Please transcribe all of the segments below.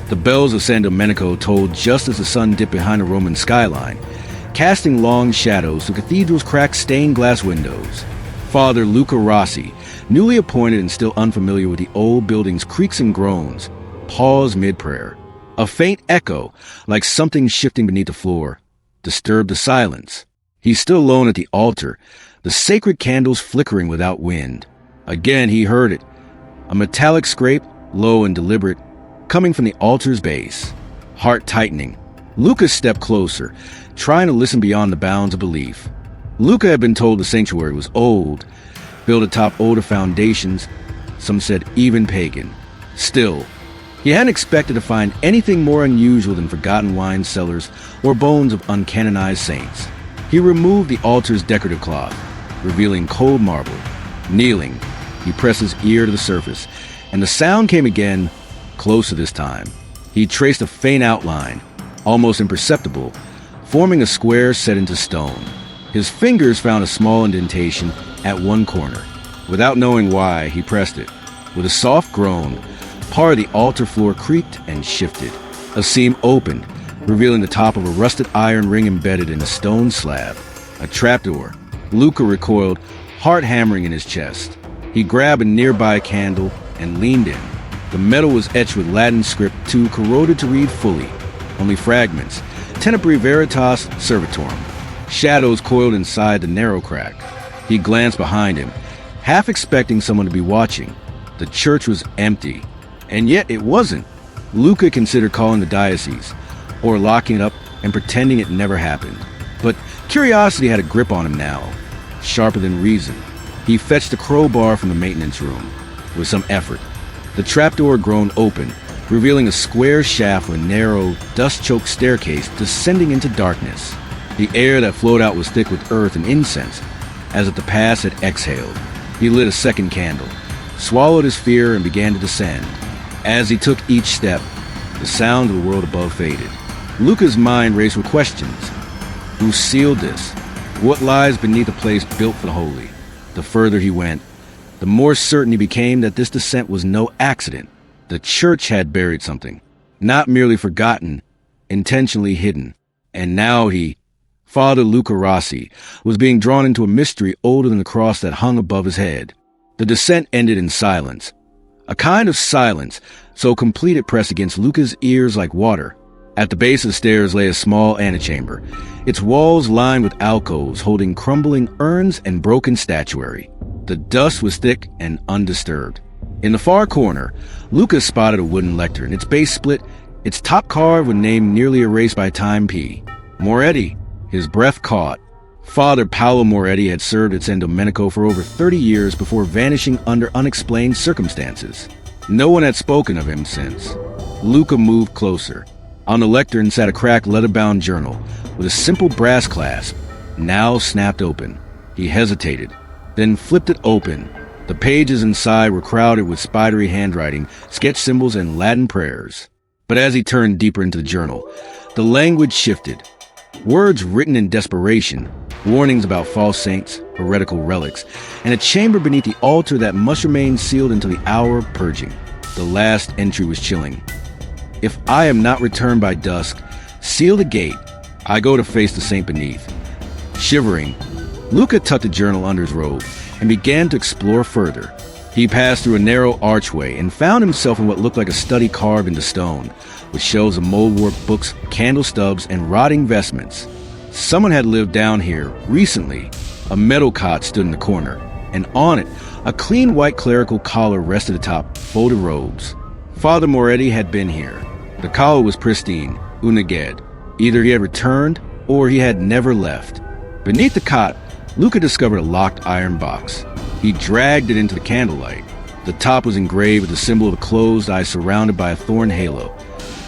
The bells of San Domenico tolled just as the sun dipped behind the Roman skyline, casting long shadows through the cathedral's cracked stained glass windows. Father Luca Rossi, newly appointed and still unfamiliar with the old building's creaks and groans, paused mid-prayer. A faint echo, like something shifting beneath the floor, disturbed the silence. He stood alone at the altar, the sacred candles flickering without wind. Again he heard it, a metallic scrape, low and deliberate, coming from the altar's base. Heart tightening, Luca stepped closer, trying to listen beyond the bounds of belief. Luca had been told the sanctuary was old, built atop older foundations, some said even pagan. Still, he hadn't expected to find anything more unusual than forgotten wine cellars or bones of uncanonized saints. He removed the altar's decorative cloth, revealing cold marble. Kneeling, he pressed his ear to the surface, and the sound came again, closer this time. He traced a faint outline, almost imperceptible, forming a square set into stone. His fingers found a small indentation at one corner. Without knowing why, he pressed it. With a soft groan, part of the altar floor creaked and shifted. A seam opened, revealing the top of a rusted iron ring embedded in a stone slab. A trapdoor. Luca recoiled, heart hammering in his chest. He grabbed a nearby candle and leaned in. The metal was etched with Latin script too corroded to read fully. Only fragments. Tenebri veritas servitorum. Shadows coiled inside the narrow crack. He glanced behind him, half expecting someone to be watching. The church was empty. And yet it wasn't. Luca considered calling the diocese, or locking it up and pretending it never happened. But curiosity had a grip on him now, sharper than reason. He fetched a crowbar from the maintenance room. With some effort, the trapdoor groaned open, revealing a square shaft with a narrow, dust-choked staircase descending into darkness. The air that flowed out was thick with earth and incense, as if the past had exhaled. He lit a second candle, swallowed his fear, and began to descend. As he took each step, the sound of the world above faded. Luca's mind raced with questions. Who sealed this? What lies beneath a place built for the holy? The further he went, the more certain he became that this descent was no accident. The church had buried something, not merely forgotten, intentionally hidden. And now Father Luca Rossi, was being drawn into a mystery older than the cross that hung above his head. The descent ended in silence. A kind of silence, so complete it pressed against Luca's ears like water. At the base of the stairs lay a small antechamber, its walls lined with alcoves holding crumbling urns and broken statuary. The dust was thick and undisturbed. In the far corner, Luca spotted a wooden lectern, its base split, its top carved with name nearly erased by time P. Moretti. His breath caught. Father Paolo Moretti had served at San Domenico for over 30 years before vanishing under unexplained circumstances. No one had spoken of him since. Luca moved closer. On the lectern sat a cracked leather-bound journal with a simple brass clasp, now snapped open. He hesitated, then flipped it open. The pages inside were crowded with spidery handwriting, sketch symbols, and Latin prayers. But as he turned deeper into the journal, the language shifted. Words written in desperation, warnings about false saints, heretical relics, and a chamber beneath the altar that must remain sealed until the hour of purging. The last entry was chilling. If I am not returned by dusk, seal the gate. I go to face the saint beneath. Shivering, Luca tucked the journal under his robe and began to explore further. He passed through a narrow archway and found himself in what looked like a study carved into stone, with shelves of mold-warped books, candle stubs, and rotting vestments. Someone had lived down here recently. A metal cot stood in the corner, and on it, a clean white clerical collar rested atop folded robes. Father Moretti had been here. The collar was pristine, uniged. Either he had returned, or he had never left. Beneath the cot, Luca discovered a locked iron box. He dragged it into the candlelight. The top was engraved with the symbol of a closed eye surrounded by a thorn halo,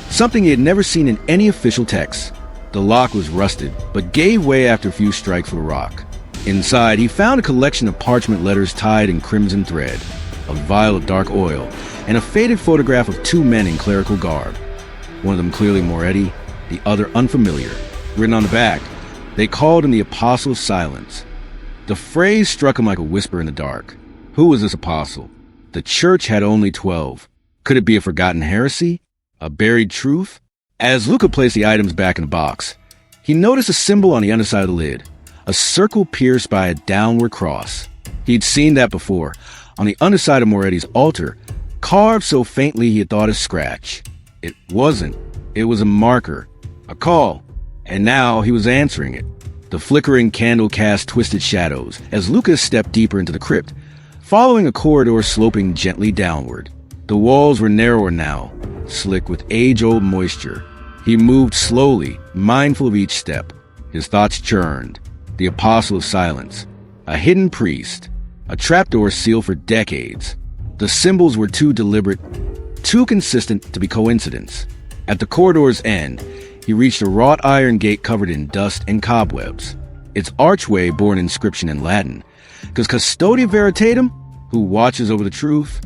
something he had never seen in any official text. The lock was rusted, but gave way after a few strikes with a rock. Inside, he found a collection of parchment letters tied in crimson thread, a vial of dark oil, and a faded photograph of two men in clerical garb. One of them clearly Moretti, the other unfamiliar. Written on the back, they called him the Apostle of Silence. The phrase struck him like a whisper in the dark. Who was this apostle? The church had only 12. Could it be a forgotten heresy? A buried truth? As Luca placed the items back in the box, he noticed a symbol on the underside of the lid, a circle pierced by a downward cross. He'd seen that before, on the underside of Moretti's altar, carved so faintly he had thought a scratch. It wasn't. It was a marker, a call, and now he was answering it. The flickering candle cast twisted shadows as Luca stepped deeper into the crypt, following a corridor sloping gently downward. The walls were narrower now, slick with age-old moisture. He moved slowly, mindful of each step. His thoughts churned. The apostle of silence, a hidden priest, a trapdoor sealed for decades. The symbols were too deliberate, too consistent to be coincidence. At the corridor's end, he reached a wrought iron gate covered in dust and cobwebs. Its archway bore an inscription in Latin, "Cause Custodia Veritatem," who watches over the truth.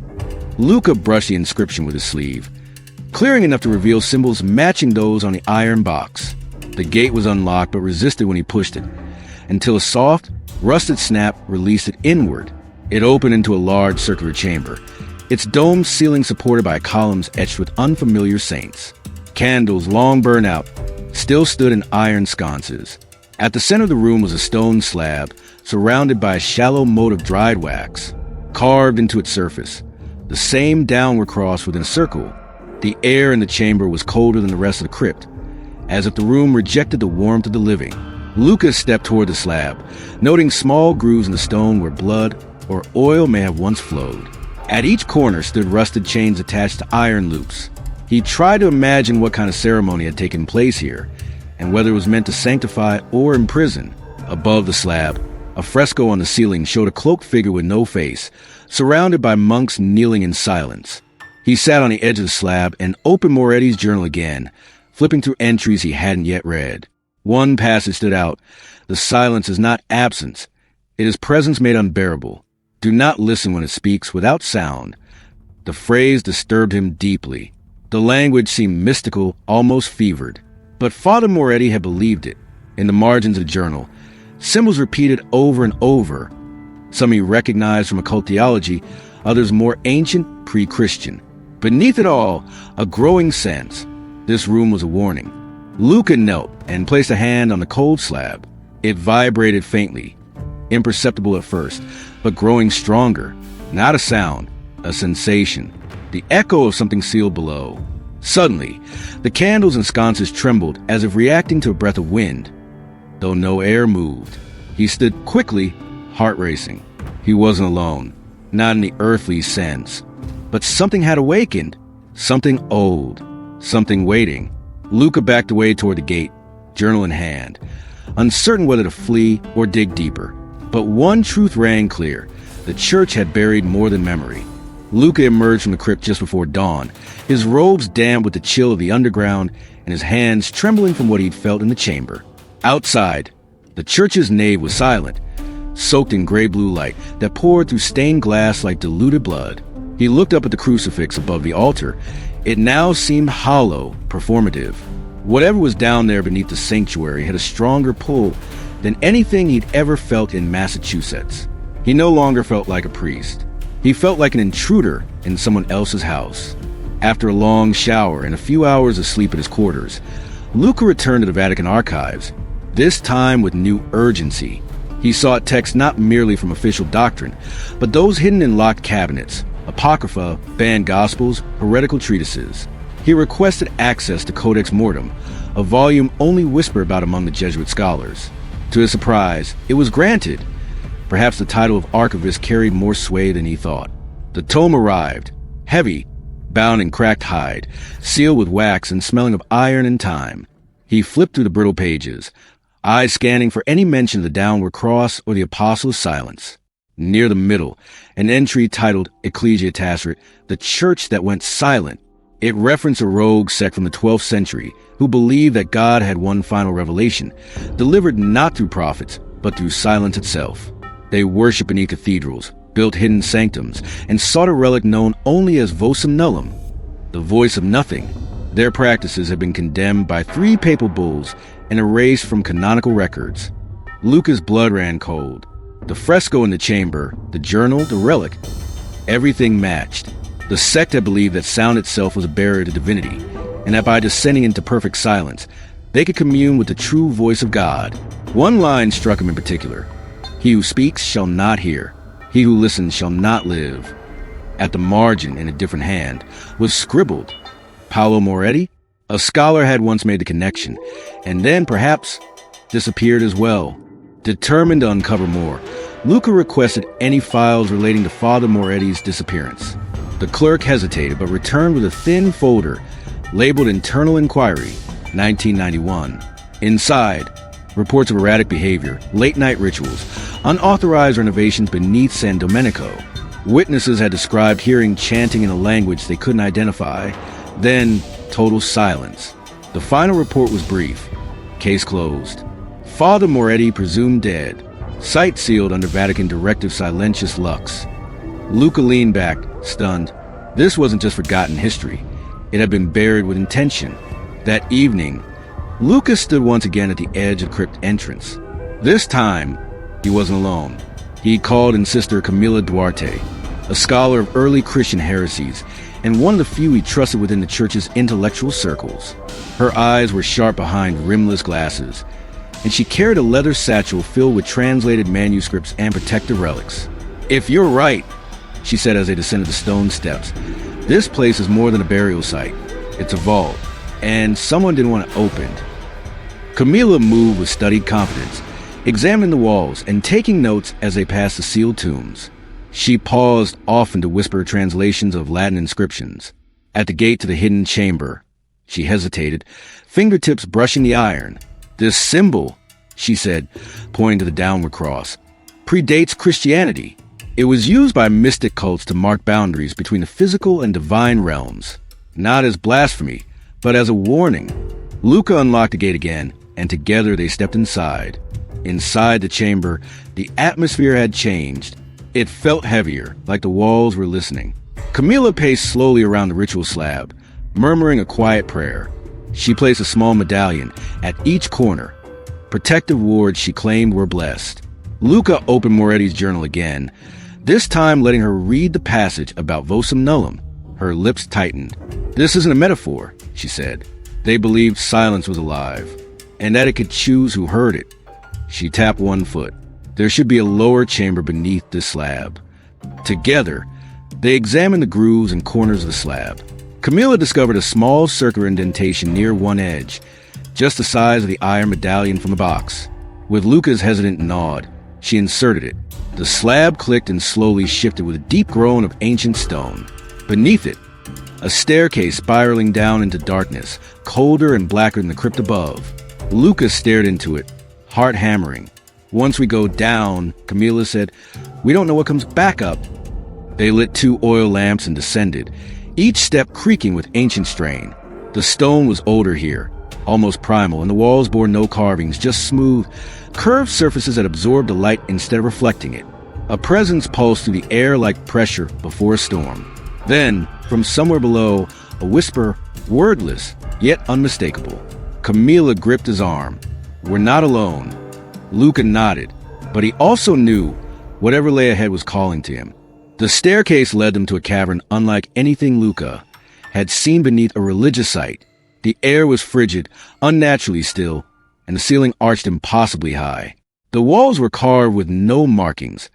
Luca brushed the inscription with his sleeve, clearing enough to reveal symbols matching those on the iron box. The gate was unlocked but resisted when he pushed it, until a soft, rusted snap released it inward. It opened into a large circular chamber, its domed ceiling supported by columns etched with unfamiliar saints. Candles, long burned out, still stood in iron sconces. At the center of the room was a stone slab, surrounded by a shallow moat of dried wax, carved into its surface. The same downward cross within a circle. The air in the chamber was colder than the rest of the crypt, as if the room rejected the warmth of the living. Luca stepped toward the slab, noting small grooves in the stone where blood or oil may have once flowed. At each corner stood rusted chains attached to iron loops. He tried to imagine what kind of ceremony had taken place here, and whether it was meant to sanctify or imprison. Above the slab, a fresco on the ceiling showed a cloaked figure with no face, surrounded by monks kneeling in silence. He sat on the edge of the slab and opened Moretti's journal again, flipping through entries he hadn't yet read. One passage stood out. "The silence is not absence. It is presence made unbearable. Do not listen when it speaks without sound." The phrase disturbed him deeply. The language seemed mystical, almost fevered. But Father Moretti had believed it. In the margins of the journal, symbols repeated over and over. Some he recognized from occult theology, others more ancient, pre-Christian. Beneath it all, a growing sense. This room was a warning. Luca knelt and placed a hand on the cold slab. It vibrated faintly, imperceptible at first, but growing stronger. Not a sound, a sensation. The echo of something sealed below. Suddenly, the candles and sconces trembled as if reacting to a breath of wind. Though no air moved, he stood quickly, heart racing. He wasn't alone, not in the earthly sense. But something had awakened. Something old. Something waiting. Luca backed away toward the gate, journal in hand, uncertain whether to flee or dig deeper. But one truth rang clear. The church had buried more than memory. Luca emerged from the crypt just before dawn, his robes damp with the chill of the underground and his hands trembling from what he'd felt in the chamber. Outside, the church's nave was silent, soaked in gray-blue light that poured through stained glass like diluted blood. He looked up at the crucifix above the altar. It now seemed hollow, performative. Whatever was down there beneath the sanctuary had a stronger pull than anything he'd ever felt in Massachusetts. He no longer felt like a priest. He felt like an intruder in someone else's house. After a long shower and a few hours of sleep at his quarters, Luca returned to the Vatican archives, this time with new urgency. He sought texts not merely from official doctrine, but those hidden in locked cabinets, apocrypha, banned gospels, heretical treatises. He requested access to Codex Mortem, a volume only whispered about among the Jesuit scholars. To his surprise, it was granted. Perhaps the title of archivist carried more sway than he thought. The tome arrived, heavy, bound in cracked hide, sealed with wax and smelling of iron and time. He flipped through the brittle pages, eyes scanning for any mention of the downward cross or the apostle of silence. Near the middle, an entry titled Ecclesia Tacit, the church that went silent. It referenced a rogue sect from the 12th century who believed that God had one final revelation, delivered not through prophets, but through silence itself. They worshiped beneath cathedrals, built hidden sanctums, and sought a relic known only as vocem nullum, the voice of nothing. Their practices had been condemned by 3 papal bulls and erased from canonical records. Luca's blood ran cold. The fresco in the chamber, the journal, the relic, everything matched. The sect had believed that sound itself was a barrier to divinity, and that by descending into perfect silence, they could commune with the true voice of God. One line struck him in particular. "He who speaks shall not hear. He who listens shall not live." At the margin, in a different hand, was scribbled, "Paolo Moretti?" A scholar had once made the connection, and then, perhaps, disappeared as well. Determined to uncover more, Luca requested any files relating to Father Moretti's disappearance. The clerk hesitated, but returned with a thin folder labeled Internal Inquiry, 1991. Inside, reports of erratic behavior, late-night rituals, unauthorized renovations beneath San Domenico. Witnesses had described hearing chanting in a language they couldn't identify. Then, total silence. The final report was brief. Case closed. Father Moretti presumed dead. Site sealed under Vatican Directive Silentius Lux. Luca leaned back, stunned. This wasn't just forgotten history. It had been buried with intention. That evening, Luca stood once again at the edge of crypt entrance. This time, he wasn't alone. He called in Sister Camilla Duarte, a scholar of early Christian heresies, and one of the few he trusted within the church's intellectual circles. Her eyes were sharp behind rimless glasses, and she carried a leather satchel filled with translated manuscripts and protective relics. "If you're right," she said as they descended the stone steps, "this place is more than a burial site. It's a vault, and someone didn't want it opened." Camilla moved with studied confidence, examining the walls and taking notes as they passed the sealed tombs. She paused often to whisper translations of Latin inscriptions. At the gate to the hidden chamber, she hesitated, fingertips brushing the iron. "This symbol," she said, pointing to the downward cross, "predates Christianity. It was used by mystic cults to mark boundaries between the physical and divine realms, not as blasphemy, but as a warning." Luca unlocked the gate again, and together they stepped inside. Inside the chamber, the atmosphere had changed. It felt heavier, like the walls were listening. Camilla paced slowly around the ritual slab, murmuring a quiet prayer. She placed a small medallion at each corner, protective wards she claimed were blessed. Luca opened Moretti's journal again, this time letting her read the passage about Vocem Nullum. Her lips tightened. "This isn't a metaphor," she said. "They believed silence was alive, and that it could choose who heard it." She tapped one foot. There should be a lower chamber beneath this slab. Together, they examined the grooves and corners of the slab. Camilla discovered a small circular indentation near one edge, just the size of the iron medallion from the box. With Luca's hesitant nod, she inserted it. The slab clicked and slowly shifted with a deep groan of ancient stone. Beneath it, a staircase spiraling down into darkness, colder and blacker than the crypt above. Luca stared into it, heart hammering. "Once we go down," Camilla said, "we don't know what comes back up." They lit 2 oil lamps and descended, each step creaking with ancient strain. The stone was older here, almost primal, and the walls bore no carvings, just smooth, curved surfaces that absorbed the light instead of reflecting it. A presence pulsed through the air like pressure before a storm. Then, from somewhere below, a whisper, wordless, yet unmistakable. Camilla gripped his arm. "We're not alone." Luca nodded, but he also knew whatever lay ahead was calling to him. The staircase led them to a cavern unlike anything Luca had seen beneath a religious site. The air was frigid, unnaturally still, and the ceiling arched impossibly high. The walls were carved with no markings,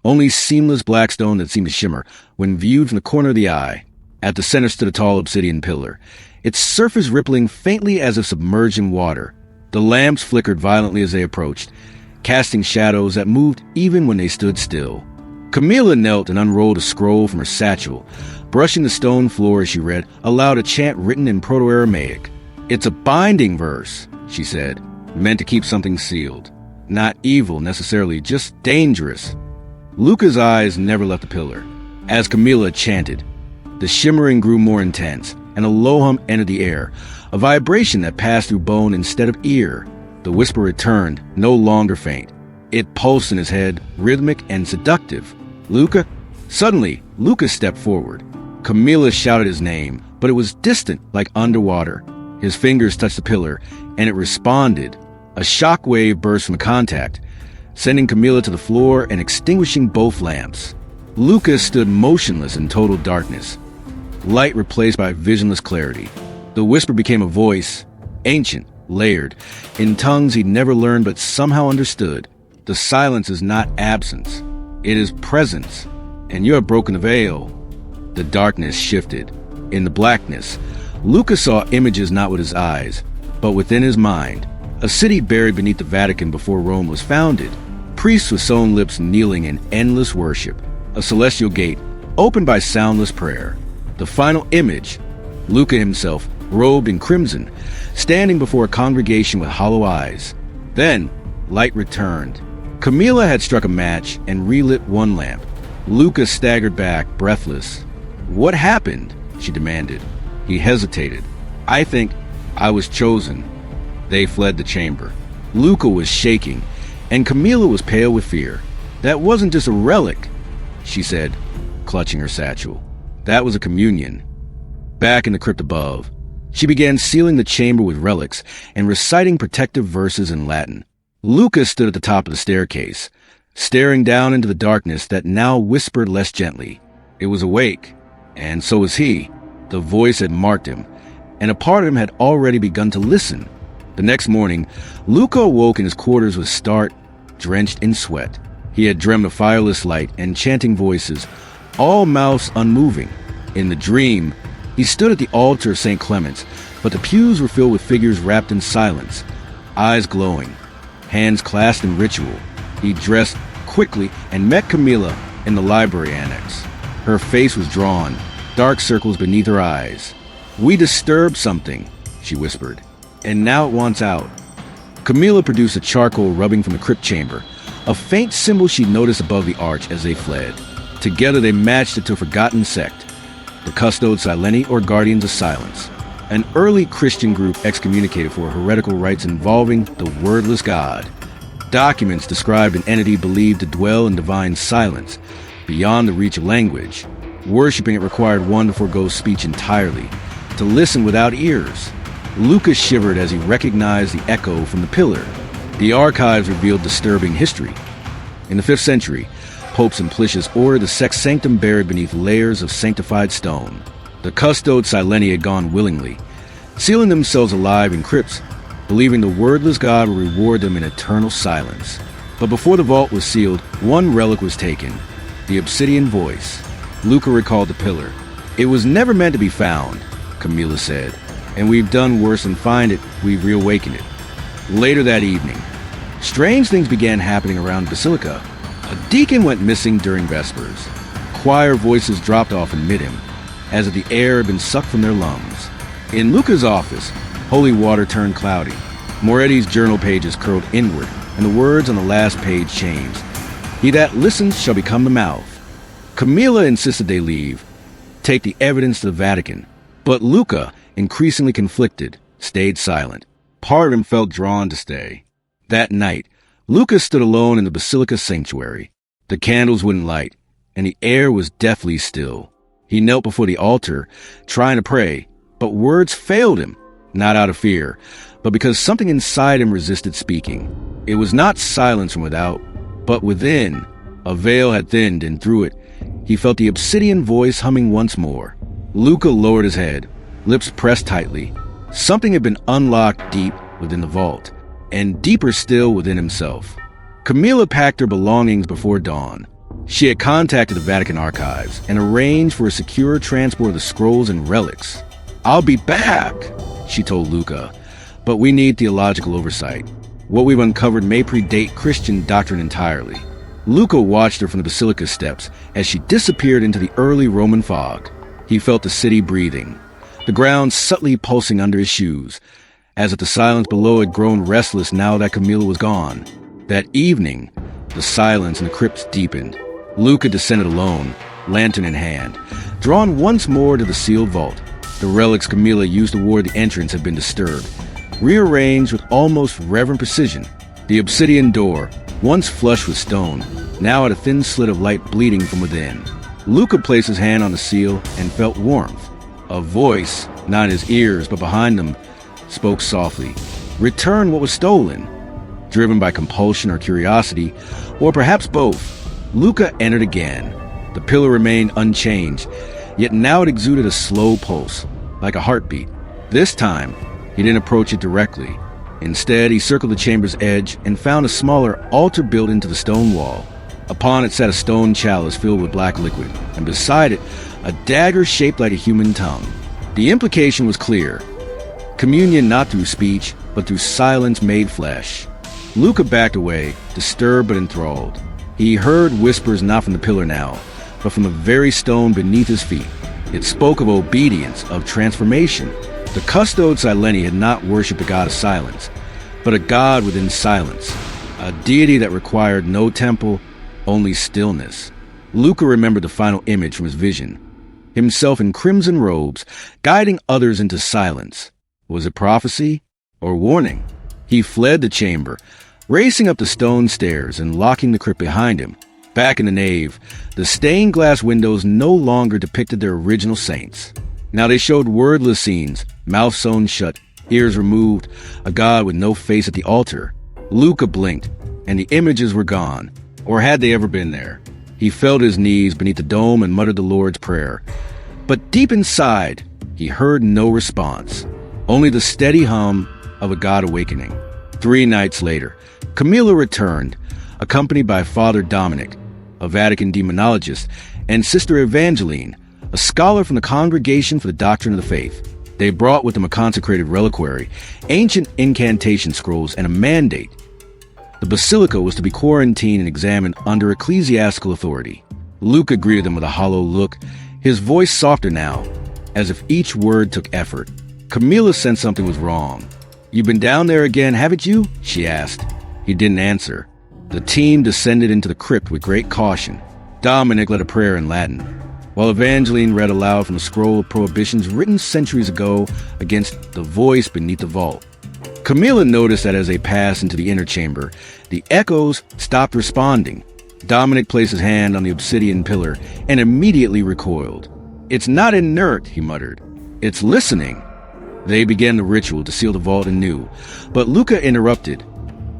only seamless black stone that seemed to shimmer when viewed from the corner of the eye. At the center stood a tall obsidian pillar, its surface rippling faintly as if submerged in water. The lamps flickered violently as they approached, casting shadows that moved even when they stood still. Camilla knelt and unrolled a scroll from her satchel, brushing the stone floor as she read aloud a chant written in Proto-Aramaic. "It's a binding verse," she said, "meant to keep something sealed. Not evil necessarily, just dangerous." Luca's eyes never left the pillar. As Camilla chanted, the shimmering grew more intense, and a low hum entered the air, a vibration that passed through bone instead of ear. The whisper returned, no longer faint. It pulsed in his head, rhythmic and seductive. "Luca?" Suddenly, Luca stepped forward. Camilla shouted his name, but it was distant, like underwater. His fingers touched the pillar, and it responded. A shock wave burst from the contact, sending Camilla to the floor and extinguishing both lamps. Luca stood motionless in total darkness, light replaced by visionless clarity. The whisper became a voice, ancient, layered, in tongues he'd never learned but somehow understood. The silence is not absence. It is presence, and you have broken the veil. The darkness shifted. In the blackness, Luca saw images not with his eyes, but within his mind. A city buried beneath the Vatican before Rome was founded. Priests with sewn lips kneeling in endless worship. A celestial gate, opened by soundless prayer. The final image, Luca himself, robed in crimson, standing before a congregation with hollow eyes. Then, light returned. Camilla had struck a match and relit one lamp. Luca staggered back, breathless. "What happened?" she demanded. He hesitated. "I think I was chosen." They fled the chamber. Luca was shaking, and Camilla was pale with fear. "That wasn't just a relic," she said, clutching her satchel. "That was a communion." Back in the crypt above, she began sealing the chamber with relics and reciting protective verses in Latin. Luca stood at the top of the staircase, staring down into the darkness that now whispered less gently. It was awake, and so was he. The voice had marked him, and a part of him had already begun to listen. The next morning, Luca awoke in his quarters with start, drenched in sweat. He had dreamed of fireless light and chanting voices, all mouths unmoving. In the dream, he stood at the altar of St. Clement's, but the pews were filled with figures wrapped in silence, eyes glowing, hands clasped in ritual. He dressed quickly and met Camilla in the library annex. Her face was drawn, dark circles beneath her eyes. "We disturbed something," she whispered, "and now it wants out." Camilla produced a charcoal rubbing from the crypt chamber, a faint symbol she'd noticed above the arch as they fled. Together they matched it to a forgotten sect, the Custodes Sileni, or Guardians of Silence, an early Christian group excommunicated for heretical rites involving the wordless God. Documents described an entity believed to dwell in divine silence, beyond the reach of language. Worshipping it required one to forego speech entirely, to listen without ears. Luca shivered as he recognized the echo from the pillar. The archives revealed disturbing history. In the 5th century, Pope Simplicius ordered the sex sanctum buried beneath layers of sanctified stone. The Custodes Sileni had gone willingly, sealing themselves alive in crypts, believing the wordless God would reward them in eternal silence. But before the vault was sealed, one relic was taken, the obsidian voice. Luca recalled the pillar. "It was never meant to be found," Camilla said, "and we've done worse than find it, we've reawakened it." Later that evening, strange things began happening around the basilica. A deacon went missing during Vespers. Choir voices dropped off in mid-hymn, as if the air had been sucked from their lungs. In Luca's office, holy water turned cloudy. Moretti's journal pages curled inward, and the words on the last page changed. "He that listens shall become the mouth." Camilla insisted they leave, take the evidence to the Vatican. But Luca, increasingly conflicted, stayed silent. Part of him felt drawn to stay. That night, Luca stood alone in the basilica sanctuary. The candles wouldn't light, and the air was deathly still. He knelt before the altar, trying to pray, but words failed him, not out of fear, but because something inside him resisted speaking. It was not silence from without, but within. A veil had thinned, and through it, he felt the obsidian voice humming once more. Luca lowered his head, lips pressed tightly. Something had been unlocked deep within the vault, and deeper still within himself. Camilla packed her belongings before dawn. She had contacted the Vatican archives and arranged for a secure transport of the scrolls and relics. "I'll be back," she told Luca, "but we need theological oversight. What we've uncovered may predate Christian doctrine entirely." Luca watched her from the basilica steps as she disappeared into the early Roman fog. He felt the city breathing, the ground subtly pulsing under his shoes, as if the silence below had grown restless now that Camilla was gone. That evening, the silence in the crypts deepened. Luca descended alone, lantern in hand, drawn once more to the sealed vault. The relics Camilla used to ward the entrance had been disturbed, rearranged with almost reverent precision. The obsidian door, once flush with stone, now had a thin slit of light bleeding from within. Luca placed his hand on the seal and felt warmth. A voice, not in his ears but behind them, spoke softly. Return what was stolen. Driven by compulsion or curiosity, or perhaps both, Luca entered again. The pillar remained unchanged, yet now it exuded a slow pulse, like a heartbeat. This time, he didn't approach it directly. Instead, he circled the chamber's edge and found a smaller altar built into the stone wall. Upon it sat a stone chalice filled with black liquid, and beside it, a dagger shaped like a human tongue. The implication was clear. Communion not through speech, but through silence made flesh. Luca backed away, disturbed but enthralled. He heard whispers not from the pillar now, but from the very stone beneath his feet. It spoke of obedience, of transformation. The custode Sileni had not worshipped a god of silence, but a god within silence, a deity that required no temple, only stillness. Luca remembered the final image from his vision, himself in crimson robes, guiding others into silence. Was it prophecy or warning? He fled the chamber, racing up the stone stairs and locking the crypt behind him. Back in the nave, the stained glass windows no longer depicted their original saints. Now they showed wordless scenes, mouth sewn shut, ears removed, a god with no face at the altar. Luca blinked, and the images were gone. Or had they ever been there? He fell to his knees beneath the dome and muttered the Lord's Prayer. But deep inside, he heard no response, only the steady hum of a god awakening. 3 nights later, Camilla returned, accompanied by Father Dominic, a Vatican demonologist, and Sister Evangeline, a scholar from the Congregation for the Doctrine of the Faith. They brought with them a consecrated reliquary, ancient incantation scrolls, and a mandate. The basilica was to be quarantined and examined under ecclesiastical authority. Luca greeted them with a hollow look, his voice softer now, as if each word took effort. Camilla sensed something was wrong. "You've been down there again, haven't you?" she asked. He didn't answer. The team descended into the crypt with great caution. Dominic led a prayer in Latin, while Evangeline read aloud from the scroll of prohibitions written centuries ago against the voice beneath the vault. Camilla noticed that as they passed into the inner chamber, the echoes stopped responding. Dominic placed his hand on the obsidian pillar and immediately recoiled. "It's not inert," he muttered. "It's listening." They began the ritual to seal the vault anew, but Luca interrupted,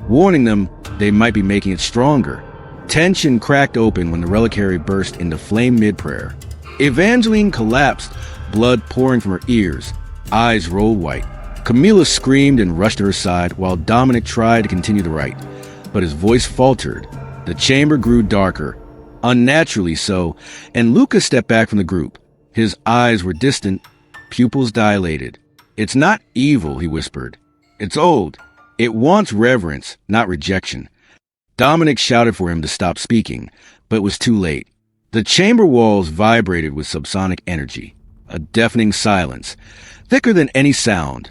warning them they might be making it stronger. Tension cracked open when the reliquary burst into flame mid-prayer. Evangeline collapsed, blood pouring from her ears, eyes rolled white. Camilla screamed and rushed to her side while Dominic tried to continue the rite, but his voice faltered. The chamber grew darker, unnaturally so, and Luca stepped back from the group. His eyes were distant, pupils dilated. "It's not evil," he whispered. "It's old. It wants reverence, not rejection." Dominic shouted for him to stop speaking, but it was too late. The chamber walls vibrated with subsonic energy, a deafening silence, thicker than any sound,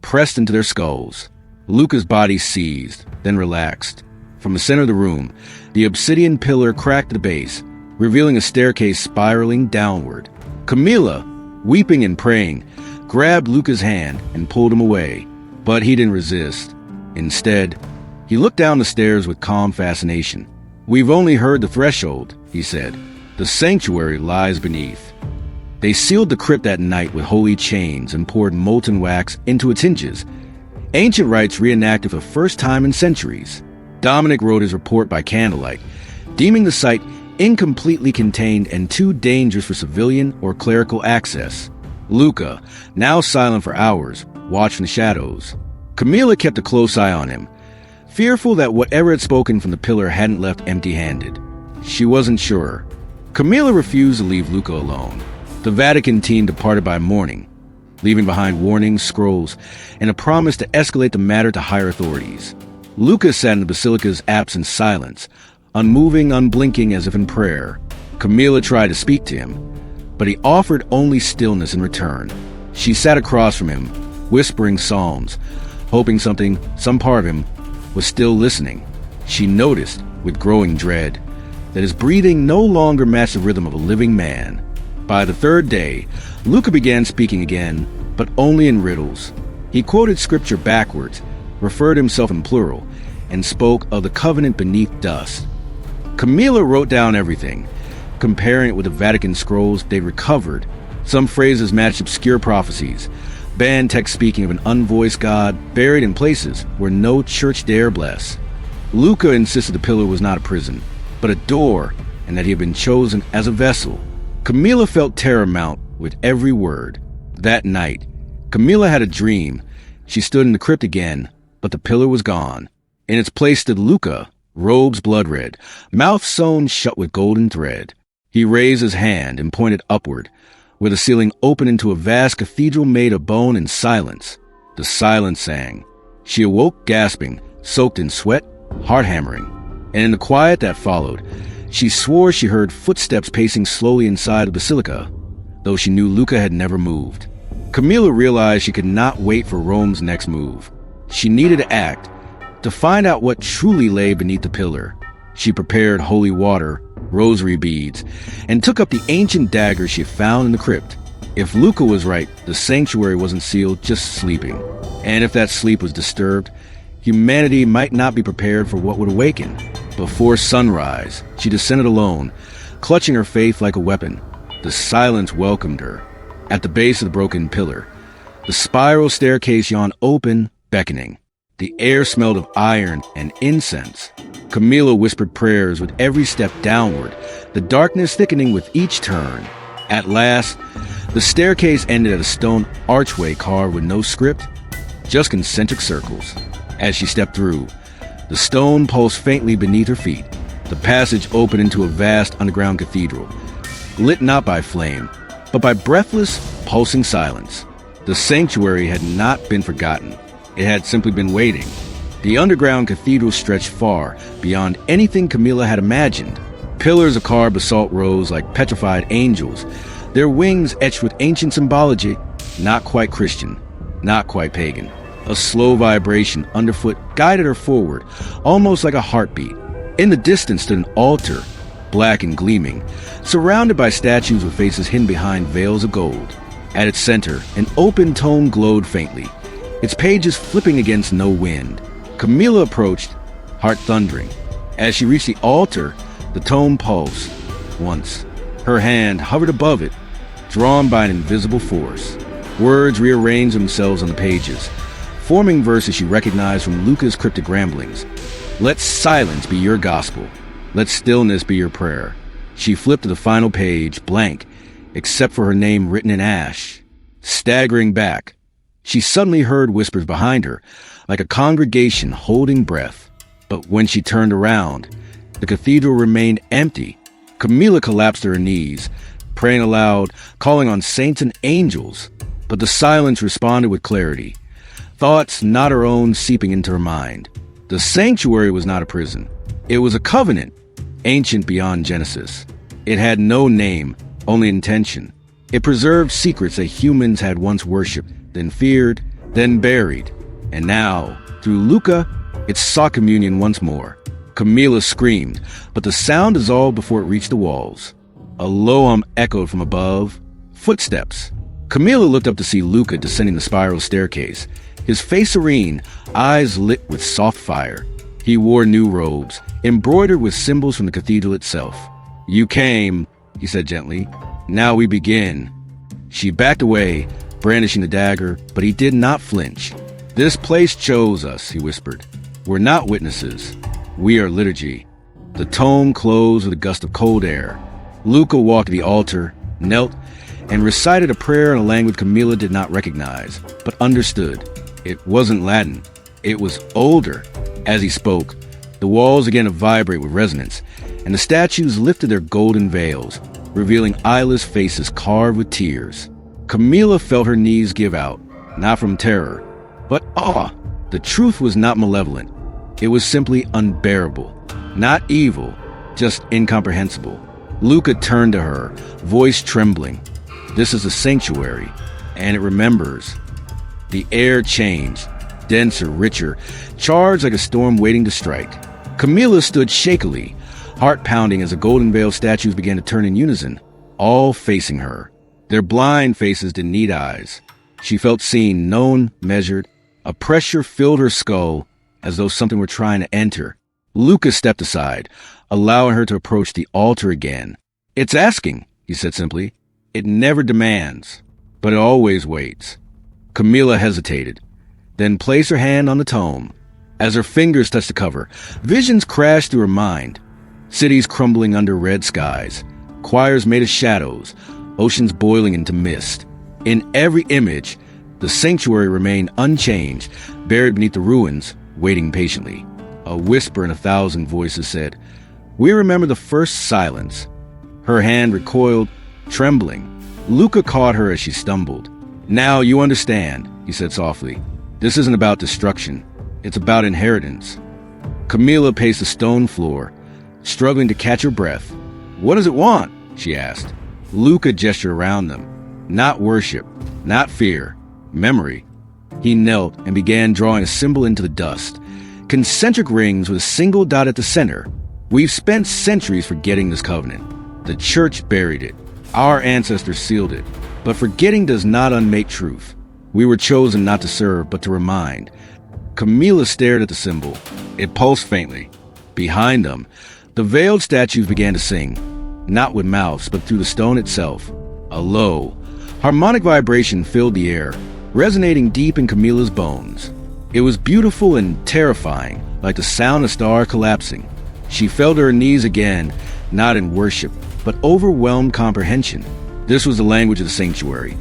pressed into their skulls. Luca's body seized, then relaxed. From the center of the room, the obsidian pillar cracked at the base, revealing a staircase spiraling downward. Camilla, weeping and praying, grabbed Luca's hand and pulled him away, but he didn't resist. Instead, he looked down the stairs with calm fascination. "We've only heard the threshold," he said. "The sanctuary lies beneath." They sealed the crypt that night with holy chains and poured molten wax into its hinges. Ancient rites reenacted for the first time in centuries. Dominic wrote his report by candlelight, deeming the site incompletely contained and too dangerous for civilian or clerical access. Luca, now silent for hours, watched from the shadows. Camilla kept a close eye on him, fearful that whatever had spoken from the pillar hadn't left empty-handed. She wasn't sure. Camilla refused to leave Luca alone. The Vatican team departed by morning, leaving behind warnings, scrolls, and a promise to escalate the matter to higher authorities. Luca sat in the basilica's absent silence, unmoving, unblinking as if in prayer. Camilla tried to speak to him, but he offered only stillness in return. She sat across from him, whispering psalms, hoping some part of him, was still listening. She noticed, with growing dread, that his breathing no longer matched the rhythm of a living man. By the 3rd day, Luca began speaking again, but only in riddles. He quoted scripture backwards, referred himself in plural, and spoke of the covenant beneath dust. Camilla wrote down everything, comparing it with the Vatican scrolls they'd recovered. Some phrases matched obscure prophecies, banned text speaking of an unvoiced God buried in places where no church dare bless. Luca insisted the pillar was not a prison, but a door, and that he had been chosen as a vessel. Camilla felt terror mount with every word. That night, Camilla had a dream. She stood in the crypt again, but the pillar was gone. In its place stood Luca, robes blood red, mouth sewn shut with golden thread. He raised his hand and pointed upward, where the ceiling opened into a vast cathedral made of bone and silence. The silence sang. She awoke gasping, soaked in sweat, heart hammering. And in the quiet that followed, she swore she heard footsteps pacing slowly inside the basilica, though she knew Luca had never moved. Camilla realized she could not wait for Rome's next move. She needed to act, to find out what truly lay beneath the pillar. She prepared holy water, rosary beads, and took up the ancient dagger she had found in the crypt. If Luca was right, the sanctuary wasn't sealed, just sleeping. And if that sleep was disturbed, humanity might not be prepared for what would awaken. Before sunrise, she descended alone, clutching her faith like a weapon. The silence welcomed her. At the base of the broken pillar, the spiral staircase yawned open, beckoning. The air smelled of iron and incense. Camilla whispered prayers with every step downward, the darkness thickening with each turn. At last, the staircase ended at a stone archway carved with no script, just concentric circles. As she stepped through, the stone pulsed faintly beneath her feet. The passage opened into a vast underground cathedral, lit not by flame, but by breathless, pulsing silence. The sanctuary had not been forgotten. It had simply been waiting. The underground cathedral stretched far beyond anything Camilla had imagined. Pillars of carved basalt rose like petrified angels, their wings etched with ancient symbology, not quite Christian, not quite pagan. A slow vibration underfoot guided her forward, almost like a heartbeat. In the distance stood an altar, black and gleaming, surrounded by statues with faces hidden behind veils of gold. At its center, an open tome glowed faintly, its pages flipping against no wind. Camilla approached, heart thundering. As she reached the altar, the tome pulsed. Once, her hand hovered above it, drawn by an invisible force. Words rearranged themselves on the pages, forming verses she recognized from Luca's cryptic ramblings. Let silence be your gospel. Let stillness be your prayer. She flipped to the final page, blank, except for her name written in ash. Staggering back, she suddenly heard whispers behind her, like a congregation holding breath. But when she turned around, the cathedral remained empty. Camilla collapsed to her knees, praying aloud, calling on saints and angels. But the silence responded with clarity, thoughts not her own seeping into her mind. The sanctuary was not a prison. It was a covenant, ancient beyond Genesis. It had no name, only intention. It preserved secrets that humans had once worshipped, then feared, then buried. And now, through Luca, it sought communion once more. Camilla screamed, but the sound dissolved before it reached the walls. A low hum echoed from above. Footsteps. Camilla looked up to see Luca descending the spiral staircase, his face serene, eyes lit with soft fire. He wore new robes, embroidered with symbols from the cathedral itself. You came, he said gently. Now we begin. She backed away, brandishing the dagger, but he did not flinch. This place chose us, he whispered. We're not witnesses. We are liturgy. The tome closed with a gust of cold air. Luca walked to the altar, knelt, and recited a prayer in a language Camilla did not recognize, but understood. It wasn't Latin. It was older. As he spoke, the walls began to vibrate with resonance, and the statues lifted their golden veils, revealing eyeless faces carved with tears. Camilla felt her knees give out, not from terror, but awe. The truth was not malevolent. It was simply unbearable. Not evil, just incomprehensible. Luca turned to her, voice trembling. This is a sanctuary, and it remembers. The air changed, denser, richer, charged like a storm waiting to strike. Camilla stood shakily, heart pounding as the golden veiled statues began to turn in unison, all facing her. Their blind faces didn't need eyes. She felt seen, known, measured. A pressure filled her skull, as though something were trying to enter. Luca stepped aside, allowing her to approach the altar again. It's asking, he said simply. It never demands, but it always waits. Camilla hesitated, then placed her hand on the tome. As her fingers touched the cover, visions crashed through her mind. Cities crumbling under red skies, choirs made of shadows, oceans boiling into mist. In every image, the The sanctuary remained unchanged, buried beneath the ruins, waiting patiently. A whisper in 1,000 voices said, "We remember the first silence." Her hand recoiled, trembling. Luca caught her as she stumbled. "Now you understand," he said softly. "This isn't about destruction. It's about inheritance." Camilla paced the stone floor, struggling to catch her breath. "What does it want?" she asked. Luca gestured around them. "Not worship, not fear, memory." He knelt and began drawing a symbol into the dust. Concentric rings with a single dot at the center. "We've spent centuries forgetting this covenant. The church buried it. Our ancestors sealed it. But forgetting does not unmake truth. We were chosen not to serve, but to remind." Camilla stared at the symbol. It pulsed faintly. Behind them, the veiled statues began to sing, not with mouths, but through the stone itself. A low, harmonic vibration filled the air, resonating deep in Camilla's bones. It was beautiful and terrifying, like the sound of stars collapsing. She fell to her knees again, not in worship, but overwhelmed comprehension. This was the language of the sanctuary,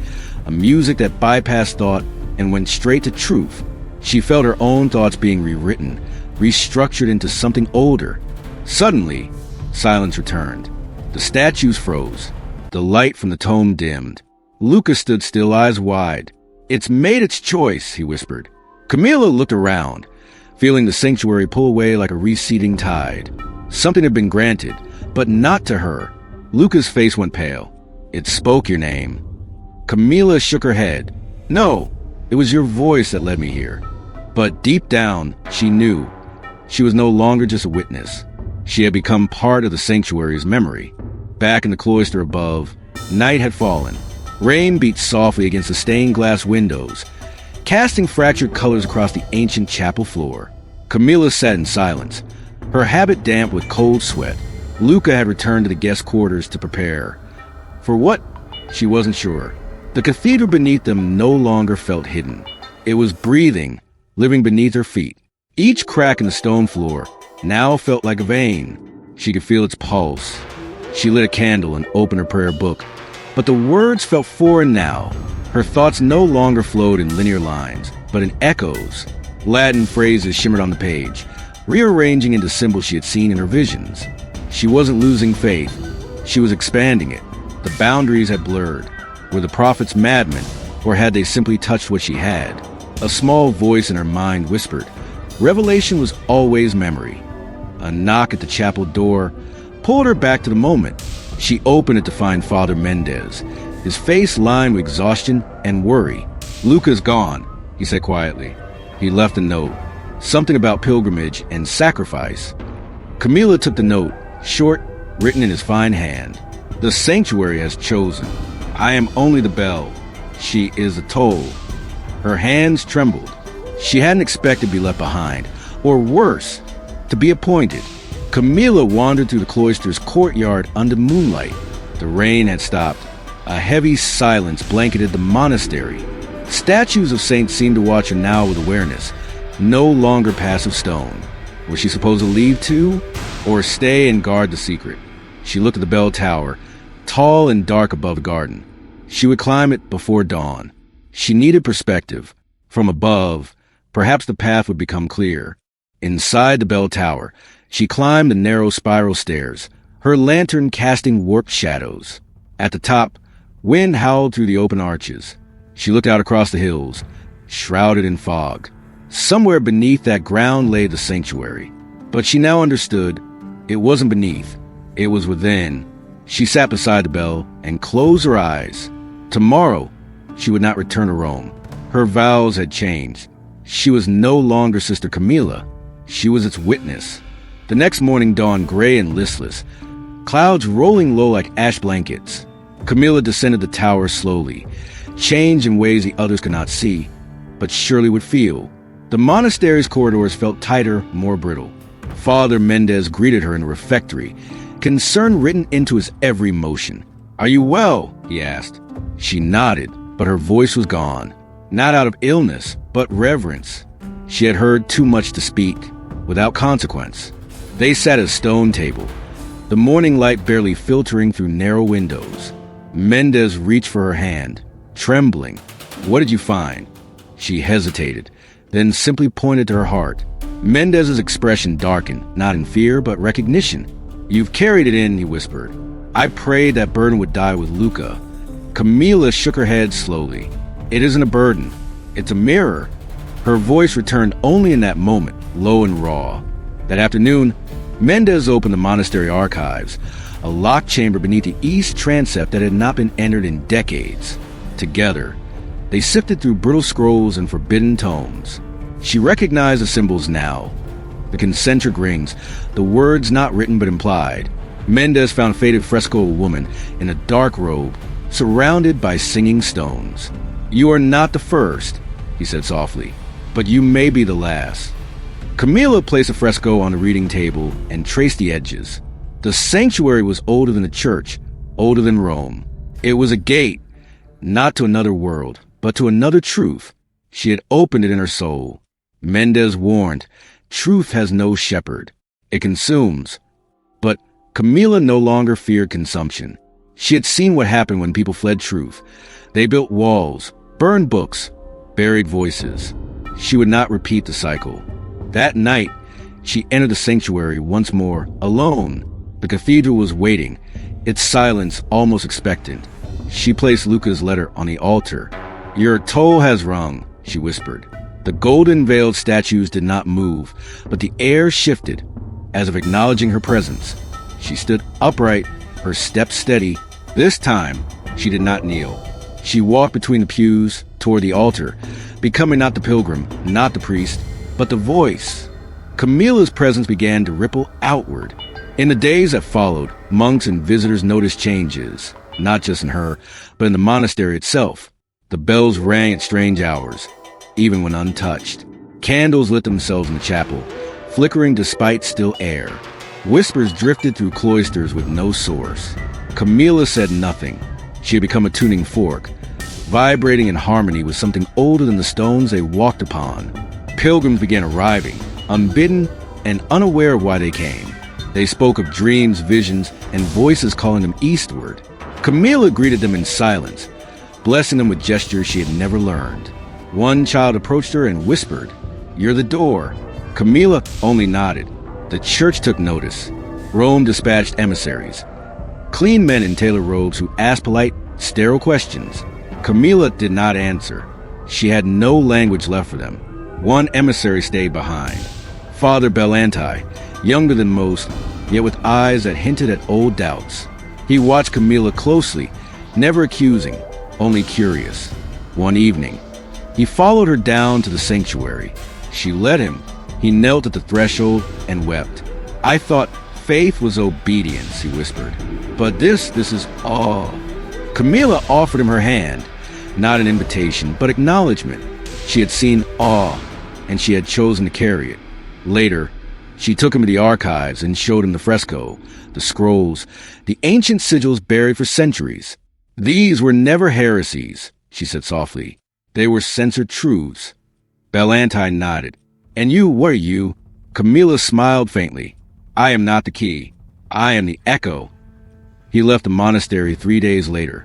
a music that bypassed thought and went straight to truth. She felt her own thoughts being rewritten, restructured into something older. Suddenly, silence returned. The statues froze. The light from the tome dimmed. Luca stood still, eyes wide. "It's made its choice," he whispered. Camilla looked around, feeling the sanctuary pull away like a receding tide. Something had been granted, but not to her. Luca's face went pale. "It spoke your name." Camilla shook her head. "No, it was your voice that led me here." But deep down, she knew. She was no longer just a witness. She had become part of the sanctuary's memory. Back in the cloister above, night had fallen. Rain beat softly against the stained glass windows, casting fractured colors across the ancient chapel floor. Camilla sat in silence, her habit damp with cold sweat. Luca had returned to the guest quarters to prepare. For what? She wasn't sure. The cathedral beneath them no longer felt hidden. It was breathing, living beneath her feet. Each crack in the stone floor now felt like a vein. She could feel its pulse. She lit a candle and opened her prayer book. But the words felt foreign now. Her thoughts no longer flowed in linear lines, but in echoes. Latin phrases shimmered on the page, rearranging into symbols she had seen in her visions. She wasn't losing faith. She was expanding it. The boundaries had blurred. Were the prophets madmen, or had they simply touched what she had? A small voice in her mind whispered, revelation was always memory. A knock at the chapel door pulled her back to the moment. She opened it to find Father Mendez, his face lined with exhaustion and worry. "Luca's gone," he said quietly. He left a note, something about pilgrimage and sacrifice. Camilla took the note, short, written in his fine hand. "The sanctuary has chosen. I am only the bell. She is the toll." Her hands trembled. She hadn't expected to be left behind, or worse, to be appointed. Camilla wandered through the cloister's courtyard under moonlight. The rain had stopped. A heavy silence blanketed the monastery. Statues of saints seemed to watch her now with awareness, no longer passive stone. Was she supposed to leave too, or stay and guard the secret? She looked at the bell tower, tall and dark above the garden. She would climb it before dawn. She needed perspective. From above, perhaps the path would become clear. Inside the bell tower, she climbed the narrow spiral stairs, her lantern casting warped shadows. At the top, wind howled through the open arches. She looked out across the hills, shrouded in fog. Somewhere beneath that ground lay the sanctuary. But she now understood it wasn't beneath, it was within. She sat beside the bell and closed her eyes. Tomorrow, she would not return to Rome. Her vows had changed. She was no longer Sister Camilla. She was its witness. The next morning dawned gray and listless, clouds rolling low like ash blankets. Camilla descended the tower slowly, changed in ways the others could not see, but surely would feel. The monastery's corridors felt tighter, more brittle. Father Mendez greeted her in the refectory, concern written into his every motion. "Are you well?" he asked. She nodded, but her voice was gone. Not out of illness, but reverence. She had heard too much to speak, without consequence. They sat at a stone table, the morning light barely filtering through narrow windows. Mendez reached for her hand, trembling. "What did you find?" She hesitated, then simply pointed to her heart. Mendez's expression darkened, not in fear, but recognition. "You've carried it in," he whispered. "I prayed that burden would die with Luca." Camila shook her head slowly. "It isn't a burden. It's a mirror." Her voice returned only in that moment, low and raw. That afternoon, Mendez opened the monastery archives, a locked chamber beneath the east transept that had not been entered in decades. Together, they sifted through brittle scrolls and forbidden tomes. She recognized the symbols now. The concentric rings, the words not written but implied. Mendez found faded fresco of a woman in a dark robe, surrounded by singing stones. "You are not the first," he said softly, "but you may be the last." Camila placed a fresco on the reading table and traced the edges. The sanctuary was older than the church, older than Rome. It was a gate, not to another world, but to another truth. She had opened it in her soul. Mendez warned, truth has no shepherd. It consumes. But Camila no longer feared consumption. She had seen what happened when people fled truth. They built walls, burned books, buried voices. She would not repeat the cycle. That night, she entered the sanctuary once more, alone. The cathedral was waiting, its silence almost expectant. She placed Luca's letter on the altar. "Your toll has rung," she whispered. The golden-veiled statues did not move, but the air shifted, as if acknowledging her presence. She stood upright, her steps steady. This time, she did not kneel. She walked between the pews, toward the altar, becoming not the pilgrim, not the priest, but the voice. Camilla's presence began to ripple outward. In the days that followed, monks and visitors noticed changes, not just in her, but in the monastery itself. The bells rang at strange hours, even when untouched. Candles lit themselves in the chapel, flickering despite still air. Whispers drifted through cloisters with no source. Camilla said nothing. She had become a tuning fork, vibrating in harmony with something older than the stones they walked upon. Pilgrims began arriving, unbidden and unaware of why they came. They spoke of dreams, visions, and voices calling them eastward. Camilla greeted them in silence, blessing them with gestures she had never learned. One child approached her and whispered, "You're the door." Camilla only nodded. The church took notice. Rome dispatched emissaries, clean men in tailored robes who asked polite, sterile questions. Camilla did not answer. She had no language left for them. One emissary stayed behind. Father Bellanti, younger than most, yet with eyes that hinted at old doubts. He watched Camilla closely, never accusing, only curious. One evening, he followed her down to the sanctuary. She led him. He knelt at the threshold and wept. "I thought faith was obedience," he whispered. "But this is awe." Camilla offered him her hand, not an invitation, but acknowledgement. She had seen awe, and she had chosen to carry it. Later, she took him to the archives and showed him the fresco, the scrolls, the ancient sigils buried for centuries. "These were never heresies," she said softly. "They were censored truths." Bellanti nodded. "And you, what are you?" Camilla smiled faintly. "I am not the key. I am the echo." He left the monastery 3 days later,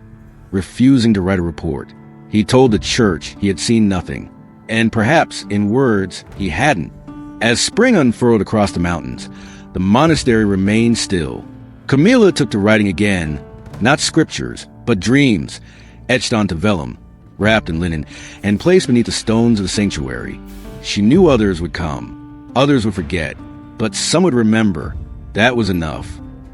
refusing to write a report. He told the church he had seen nothing, and perhaps, in words, he hadn't. As spring unfurled across the mountains, the monastery remained still. Camilla took to writing again, not scriptures, but dreams, etched onto vellum, wrapped in linen, and placed beneath the stones of the sanctuary. She knew others would come, others would forget, but some would remember. That was enough.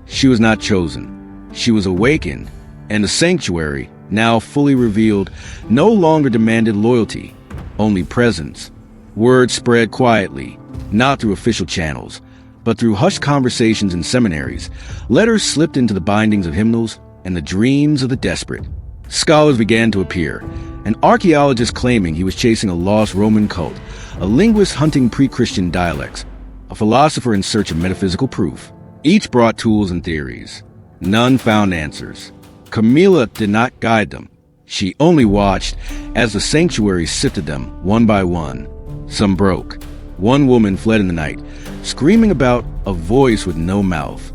She was not chosen. She was awakened, and the sanctuary, now fully revealed, no longer demanded loyalty, only presence. Word spread quietly, not through official channels, but through hushed conversations in seminaries. Letters slipped into the bindings of hymnals and the dreams of the desperate. Scholars began to appear, an archaeologist claiming he was chasing a lost Roman cult, a linguist hunting pre-Christian dialects, a philosopher in search of metaphysical proof. Each brought tools and theories. None found answers. Camilla did not guide them. She only watched as the sanctuary sifted them one by one. Some broke. One woman fled in the night, screaming about a voice with no mouth.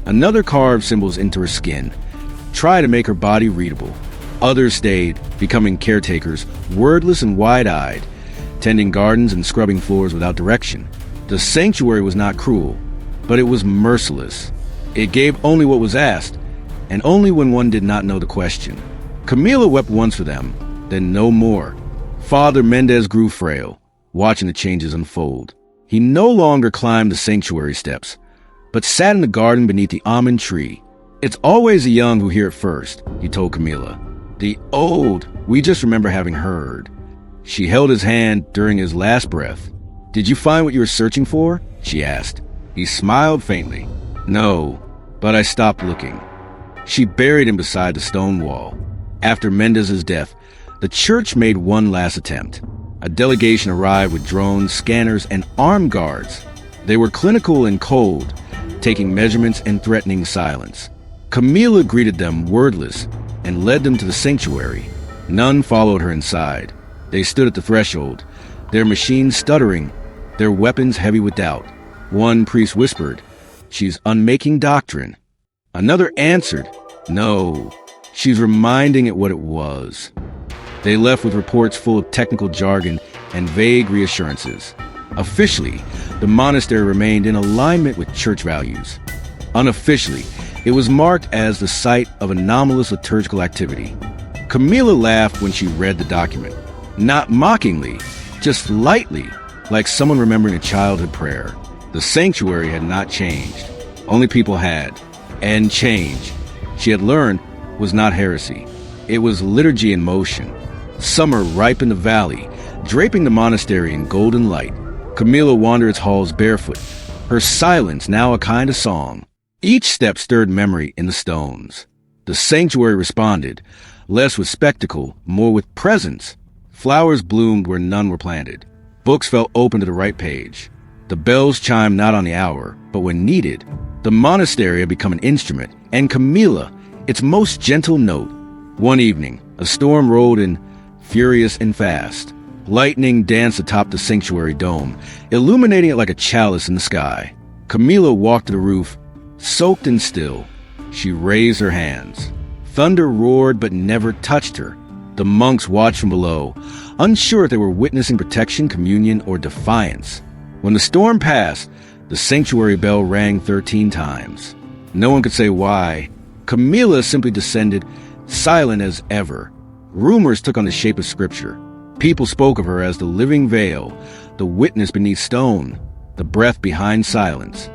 Another carved symbols into her skin, tried to make her body readable. Others stayed, becoming caretakers, wordless and wide-eyed, tending gardens and scrubbing floors without direction. The sanctuary was not cruel, but it was merciless. It gave only what was asked, and only when one did not know the question. Camila wept once for them, then no more. Father Mendez grew frail, watching the changes unfold. He no longer climbed the sanctuary steps, but sat in the garden beneath the almond tree. "It's always the young who hear it first," he told Camila. "The old, we just remember having heard." She held his hand during his last breath. "Did you find what you were searching for?" she asked. He smiled faintly. "No, but I stopped looking." She buried him beside the stone wall. After Mendez's death, the church made one last attempt. A delegation arrived with drones, scanners, and armed guards. They were clinical and cold, taking measurements and threatening silence. Camila greeted them wordless and led them to the sanctuary. None followed her inside. They stood at the threshold, their machines stuttering, their weapons heavy with doubt. One priest whispered, "She's unmaking doctrine." Another answered, "No, she's reminding it what it was." They left with reports full of technical jargon and vague reassurances. Officially, the monastery remained in alignment with church values. Unofficially, it was marked as the site of anomalous liturgical activity. Camila laughed when she read the document. Not mockingly, just lightly, like someone remembering a childhood prayer. The sanctuary had not changed. Only people had. And change, she had learned, was not heresy. It was liturgy in motion. Summer ripened the valley, draping the monastery in golden light. Camila wandered its halls barefoot, her silence now a kind of song. Each step stirred memory in the stones. The sanctuary responded, less with spectacle, more with presence. Flowers bloomed where none were planted. Books fell open to the right page. The bells chimed not on the hour, but when needed. The monastery had become an instrument, and Camila, its most gentle note. One evening, a storm rolled in, furious and fast. Lightning danced atop the sanctuary dome, illuminating it like a chalice in the sky. Camila walked to the roof, soaked and still. She raised her hands. Thunder roared but never touched her. The monks watched from below, unsure if they were witnessing protection, communion, or defiance. When the storm passed, the sanctuary bell rang 13 times. No one could say why. Camila simply descended, silent as ever. Rumors took on the shape of scripture. People spoke of her as the living veil, the witness beneath stone, the breath behind silence.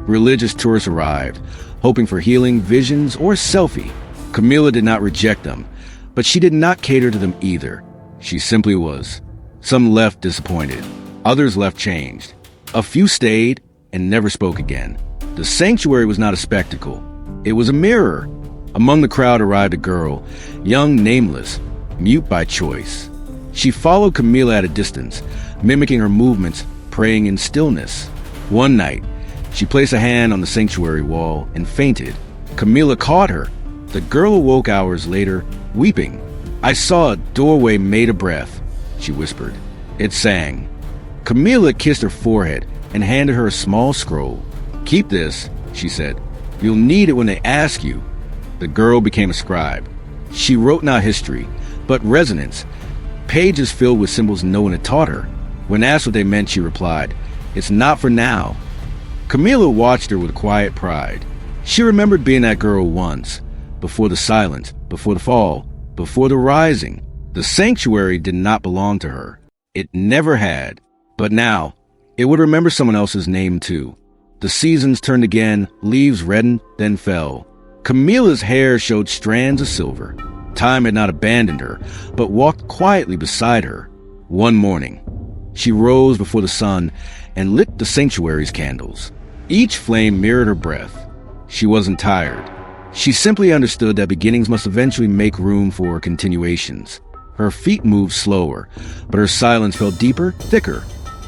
Religious tourists arrived, hoping for healing, visions, or selfie. Camila did not reject them, but she did not cater to them either. She simply was. Some left disappointed. Others left changed. A few stayed and never spoke again. The sanctuary was not a spectacle. It was a mirror. Among the crowd arrived a girl, young, nameless, mute by choice. She followed Camila at a distance, mimicking her movements, praying in stillness. One night, she placed a hand on the sanctuary wall and fainted. Camila caught her. The girl awoke hours later, weeping. "I saw a doorway made of breath," she whispered. It sang. Camila kissed her forehead and handed her a small scroll. "Keep this," she said. "You'll need it when they ask you." The girl became a scribe. She wrote not history, but resonance, pages filled with symbols no one had taught her. When asked what they meant, she replied, "It's not for now." Camila watched her with quiet pride. She remembered being that girl once, before the silence, before the fall, before the rising. The sanctuary did not belong to her. It never had. But now, it would remember someone else's name too. The seasons turned again, leaves reddened, then fell. Camila's hair showed strands of silver. Time had not abandoned her, but walked quietly beside her. One morning, she rose before the sun and lit the sanctuary's candles. Each flame mirrored her breath. She wasn't tired. She simply understood that beginnings must eventually make room for continuations. Her feet moved slower, but her silence felt deeper, thicker,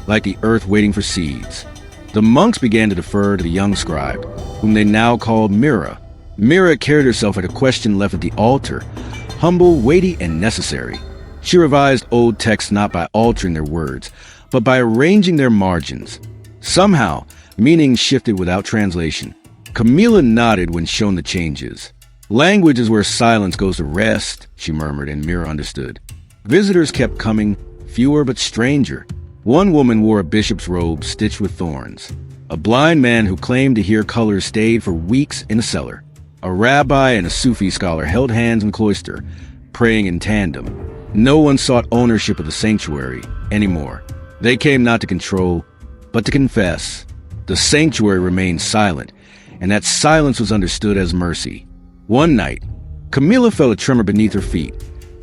like the earth waiting for seeds. The monks began to defer to the young scribe, whom they now called Mira. Mira carried herself like a question left at the altar, humble, weighty, and necessary. She revised old texts not by altering their words, but by arranging their margins. Somehow, meaning shifted without translation. Camila nodded when shown the changes. "Language is where silence goes to rest," she murmured, and Mira understood. Visitors kept coming, fewer but stranger. One woman wore a bishop's robe stitched with thorns. A blind man who claimed to hear colors stayed for weeks in a cellar. A rabbi and a Sufi scholar held hands in the cloister, praying in tandem. No one sought ownership of the sanctuary anymore. They came not to control, but to confess. The sanctuary remained silent, and that silence was understood as mercy. One night, Camilla felt a tremor beneath her feet,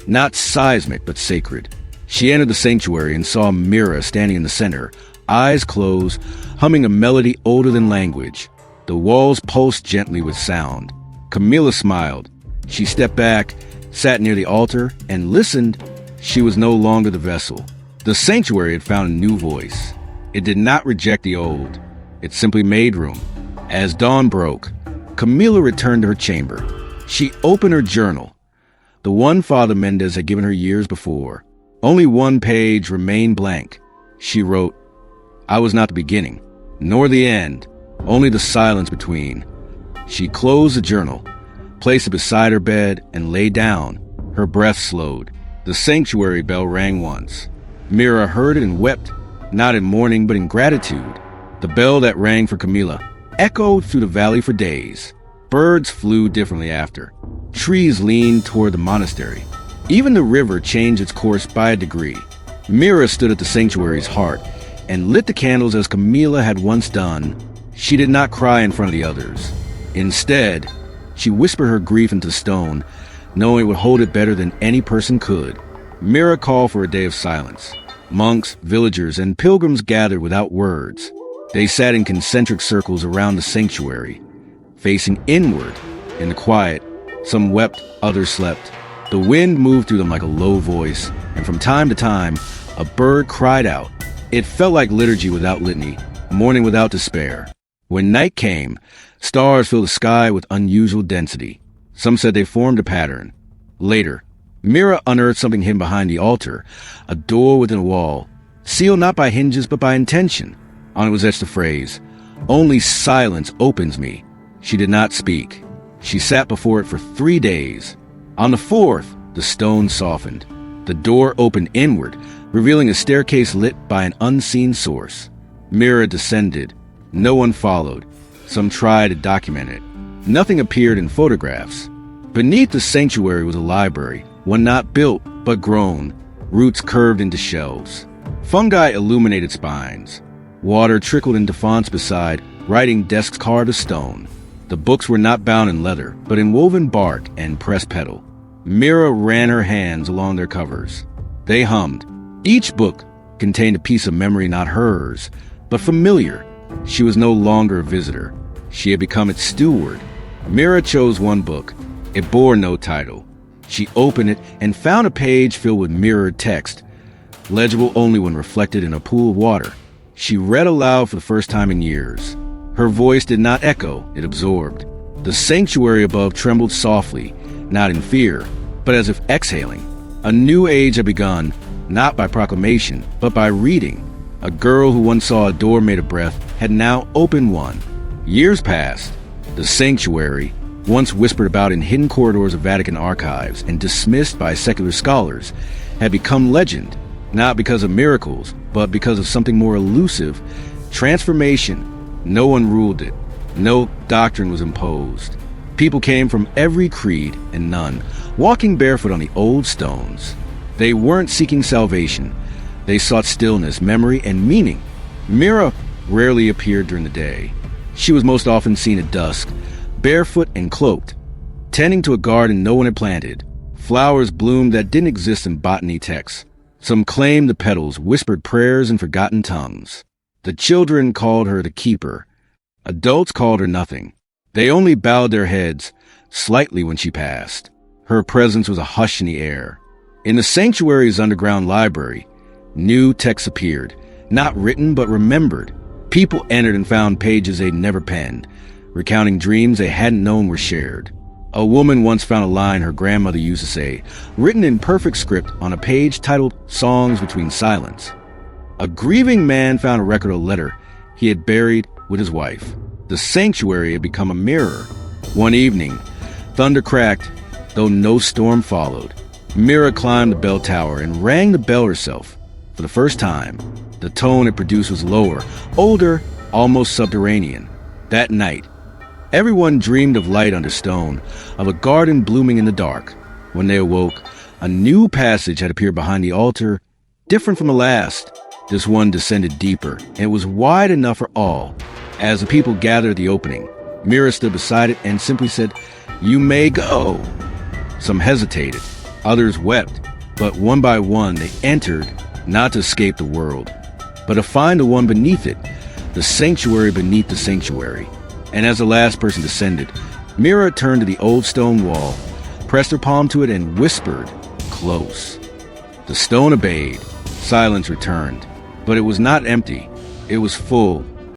not seismic but sacred. She entered the sanctuary and saw Mira standing in the center, eyes closed, humming a melody older than language. The walls pulsed gently with sound. Camilla smiled. She stepped back, sat near the altar, and listened. She was no longer the vessel. The sanctuary had found a new voice. It did not reject the old. It simply made room. As dawn broke, Camilla returned to her chamber. She opened her journal, the one Father Mendez had given her years before. Only one page remained blank. She wrote, "I was not the beginning, nor the end, only the silence between." She closed the journal, placed it beside her bed, and lay down. Her breath slowed. The sanctuary bell rang once. Mira heard it and wept, not in mourning but in gratitude. The bell that rang for Camilla echoed through the valley for days. Birds flew differently after. Trees leaned toward the monastery. Even the river changed its course by a degree. Mira stood at the sanctuary's heart and lit the candles as Camilla had once done. She did not cry in front of the others. Instead, she whispered her grief into stone, knowing it would hold it better than any person could. Mira called for a day of silence. Monks, villagers, and pilgrims gathered without words. They sat in concentric circles around the sanctuary, facing inward in the quiet. Some wept, others slept. The wind moved through them like a low voice, and from time to time, a bird cried out. It felt like liturgy without litany, mourning without despair. When night came, stars filled the sky with unusual density. Some said they formed a pattern. Later, Mira unearthed something hidden behind the altar, a door within a wall, sealed not by hinges but by intention. On it was etched the phrase, "Only silence opens me." She did not speak. She sat before it for 3 days. On the 4th, the stone softened. The door opened inward, revealing a staircase lit by an unseen source. Mira descended. No one followed. Some tried to document it. Nothing appeared in photographs. Beneath the sanctuary was a library, one not built, but grown, roots curved into shelves. Fungi illuminated spines. Water trickled into fonts beside, writing desks carved of stone. The books were not bound in leather, but in woven bark and pressed petal. Mira ran her hands along their covers. They hummed. Each book contained a piece of memory not hers, but familiar. She was no longer a visitor. She had become its steward. Mira chose one book. It bore no title. She opened it and found a page filled with mirrored text, legible only when reflected in a pool of water. She read aloud for the first time in years. Her voice did not echo, it absorbed. The sanctuary above trembled softly, not in fear, but as if exhaling. A new age had begun, not by proclamation, but by reading. A girl who once saw a door made of breath had now opened one. Years passed. The sanctuary, once whispered about in hidden corridors of Vatican archives and dismissed by secular scholars, had become legend, not because of miracles, but because of something more elusive, transformation. No one ruled it. No doctrine was imposed. People came from every creed and none, walking barefoot on the old stones. They weren't seeking salvation. They sought stillness, memory, and meaning. Mira rarely appeared during the day. She was most often seen at dusk, barefoot and cloaked, tending to a garden no one had planted. Flowers bloomed that didn't exist in botany texts. Some claimed the petals whispered prayers in forgotten tongues. The children called her the keeper. Adults called her nothing. They only bowed their heads slightly when she passed. Her presence was a hush in the air. In the sanctuary's underground library, new texts appeared, not written but remembered. People entered and found pages they'd never penned, recounting dreams they hadn't known were shared. A woman once found a line her grandmother used to say, written in perfect script on a page titled Songs Between Silence. A grieving man found a record of a letter he had buried with his wife. The sanctuary had become a mirror. One evening, thunder cracked, though no storm followed. Mira climbed the bell tower and rang the bell herself. For the first time, the tone it produced was lower, older, almost subterranean. That night, everyone dreamed of light under stone, of a garden blooming in the dark. When they awoke, a new passage had appeared behind the altar, different from the last. This one descended deeper, and it was wide enough for all. As the people gathered at the opening, Mira stood beside it and simply said, "You may go." Some hesitated, others wept, but one by one they entered, not to escape the world, but to find the one beneath it, the sanctuary beneath the sanctuary. And as the last person descended, Mira turned to the old stone wall, pressed her palm to it, and whispered, "Close." The stone obeyed. Silence returned. But it was not empty. It was full,